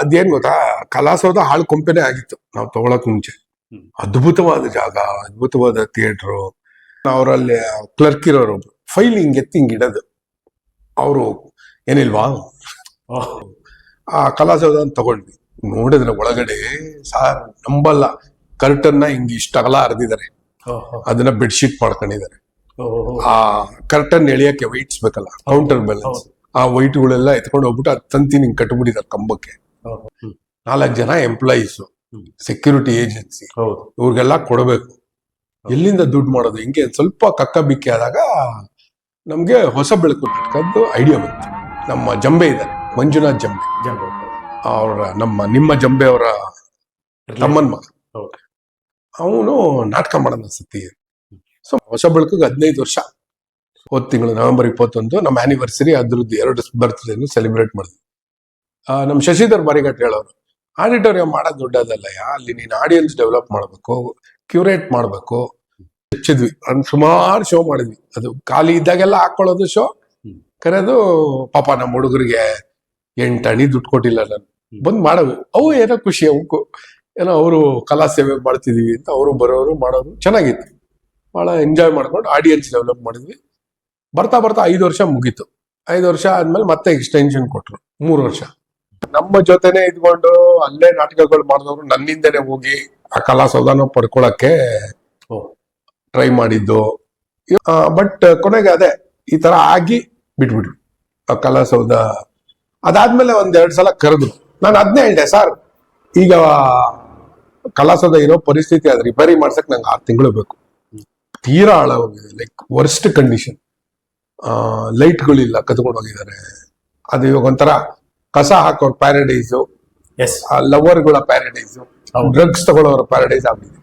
ಅದೇನ್ ಗೊತ್ತಾ, ಕಲಾಸೌಧ ಹಾಳು ಕೊಂಪೆನೆ ಆಗಿತ್ತು ನಾವು ತಗೊಳಕ್ ಮುಂಚೆ. ಅದ್ಭುತವಾದ ಜಾಗ, ಅದ್ಭುತವಾದ ಥಿಯೇಟ್ರು. ಅವರಲ್ಲಿ ಕ್ಲರ್ಕ್ ಇರೋರು ಫೈಲ್ ಹಿಂಗ್ ಎತ್ತಿ ಹಿಂಗ್ ಇಡೋದು. ಅವರು ಏನಿಲ್ವಾ ಆ ಕಲಾಸೌಧ ತಗೊಂಡ್ವಿ. ನೋಡಿದ್ರೆ ಒಳಗಡೆ ಸಾರ್ ನಂಬಲ್ಲ, ಕರ್ಟನ್ನ ಹಿಂಗ್ ಇಷ್ಟ ಅಗಲ ಹರಿದಿದ್ದಾರೆ, ಅದನ್ನ ಬೆಡ್ಶೀಟ್ ಮಾಡ್ಕೊಂಡಿದ್ದಾರೆ. ಆ ಕರ್ಟನ್ ಎಳಿಯಕ್ಕೆ ವೈಟ್ಸ್ ಬೇಕಲ್ಲ, ಕೌಂಟರ್ ಬ್ಯಾಲೆನ್ಸ್, ಆ ವೈಟ್ಗಳೆಲ್ಲ ಎತ್ಕೊಂಡು ಹೋಗ್ಬಿಟ್ಟು ಅದು ತಂತಿ ನಿಂಗೆ ಕಟ್ಬಿಟ್ಟಿದ್ದಾರೆ ಕಂಬಕ್ಕೆ. 4 ಜನ ಎಂಪ್ಲಾಯೀಸು, ಸೆಕ್ಯೂರಿಟಿ ಏಜೆನ್ಸಿ, ಇವ್ರಿಗೆಲ್ಲ ಕೊಡಬೇಕು. ಎಲ್ಲಿಂದ ದುಡ್ಡು ಮಾಡೋದು? ಹಿಂಗೆ ಸ್ವಲ್ಪ ಕಕ್ಕ ಬಿಕ್ಕಿ ಆದಾಗ ನಮ್ಗೆ ಹೊಸ ಬೆಳಕು ನಾಟಕದ್ದು ಐಡಿಯಾ ಬಂತು. ನಮ್ಮ ಜಂಬೆ ಇದ್ದಾರೆ, ಮಂಜುನಾಥ್ ಜಂಬೆ, ಅವ್ರ ನಿಮ್ಮ ಜಂಬೆ ಅವರ ತಮ್ಮನ್ ಮಗ. ಅವನು ನಾಟಕ ಮಾಡೋಣ ಸತಿ. ಸೊ ಹೊಸ ಬೆಳಕಿಗೆ 15 ವರ್ಷ. ಹೋದ ತಿಂಗಳು ನವೆಂಬರ್ 21 ನಮ್ಮ ಆನಿವರ್ಸರಿ, ಅದ್ರದ್ದು 2 ಬರ್ತ್ಡೇನು ಸೆಲೆಬ್ರೇಟ್ ಮಾಡಿದ್ವಿ. ನಮ್ಮ ಶಶಿಧರ್ ಬಾರಿಘಾಟ್ ಹೇಳೋರು, ಆಡಿಟೋರಿಯಂ ಮಾಡೋದು ದೊಡ್ಡದಲ್ಲಯ್ಯ, ಅಲ್ಲಿ ನೀನು ಆಡಿಯನ್ಸ್ ಡೆವಲಪ್ ಮಾಡಬೇಕು, ಕ್ಯೂರೇಟ್ ಮಾಡಬೇಕು. ಹೆಚ್ಚಿದ್ವಿ, ಸುಮಾರು ಶೋ ಮಾಡಿದ್ವಿ. ಅದು ಖಾಲಿ ಇದ್ದಾಗೆಲ್ಲ ಹಾಕೊಳ್ಳೋದು ಶೋ, ಕರೆದು ಪಾಪ ನಮ್ಮ ಹುಡುಗರಿಗೆ 8 ಅಣಿ ದುಡ್ಡು ಕೊಟ್ಟಿಲ್ಲ ನಾನು, ಬಂದ್ ಮಾಡವಿ. ಅವು ಏನೋ ಖುಷಿ, ಅವಕ್ಕೂ ಏನೋ ಅವರು ಕಲಾ ಸೇವೆ ಮಾಡ್ತಿದೀವಿ ಅಂತ ಅವರು ಬರೋರು ಮಾಡೋರು ಚೆನ್ನಾಗಿತ್ತು. ಬಹಳ ಎಂಜಾಯ್ ಮಾಡ್ಕೊಂಡು ಆಡಿಯನ್ಸ್ ಡೆವಲಪ್ ಮಾಡಿದ್ವಿ. ಬರ್ತಾ 5 ವರ್ಷ ಮುಗೀತು. 5 ವರ್ಷ ಆದ್ಮೇಲೆ ಮತ್ತೆ ಎಕ್ಸ್ಟೆನ್ಷನ್ ಕೊಟ್ರು 3 ವರ್ಷ. ನಮ್ಮ ಜೊತೆನೆ ಇದ್ಕೊಂಡು ಅಲ್ಲೇ ನಾಟಕಗಳು ಮಾಡಿದವರು ನನ್ನಿಂದನೇ ಹೋಗಿ ಆ ಕಲಾಸೌಧನ ಪಡ್ಕೊಳಕ್ಕೆ ಟ್ರೈ ಮಾಡಿದ್ದು. ಬಟ್ ಕೊನೆಗೆ ಅದೇ ಈ ತರ ಆಗಿ ಬಿಟ್ಬಿಟ್ರು ಆ ಕಲಾಸೌಧ. ಅದಾದ್ಮೇಲೆ 1-2 ಸಲ ಕರೆದು ನಾನು ಅದನ್ನೇ ಹೇಳಿದೆ, ಸರ್ ಈಗ ಕಲಾಸೌಧ ಇರೋ ಪರಿಸ್ಥಿತಿ, ಅದು ರಿಪೇರಿ ಮಾಡ್ಸಕ್ ನಂಗೆ 6 ತಿಂಗಳು ಬೇಕು. ತೀರಾ ಹಾಳಾಗೋಗಿದೆ, ಲೈಕ್ ವರ್ಸ್ಟ್ ಕಂಡೀಷನ್. ಲೈಟ್ಗಳಿಲ್ಲ, ಕತ್ಕೊಂಡು ಹೋಗಿದ್ದಾರೆ. ಅದು ಇವಾಗ ಒಂಥರ ಕಸ ಹಾಕೋರ್ ಪ್ಯಾರಡೈಸು, ಲವರ್ಗಳ ಪ್ಯಾರಡೈಸು, ಡ್ರಗ್ಸ್ ತಗೊಳ್ಳೋರ ಪ್ಯಾರಡೈಸ್ ಆಗಿದೆ.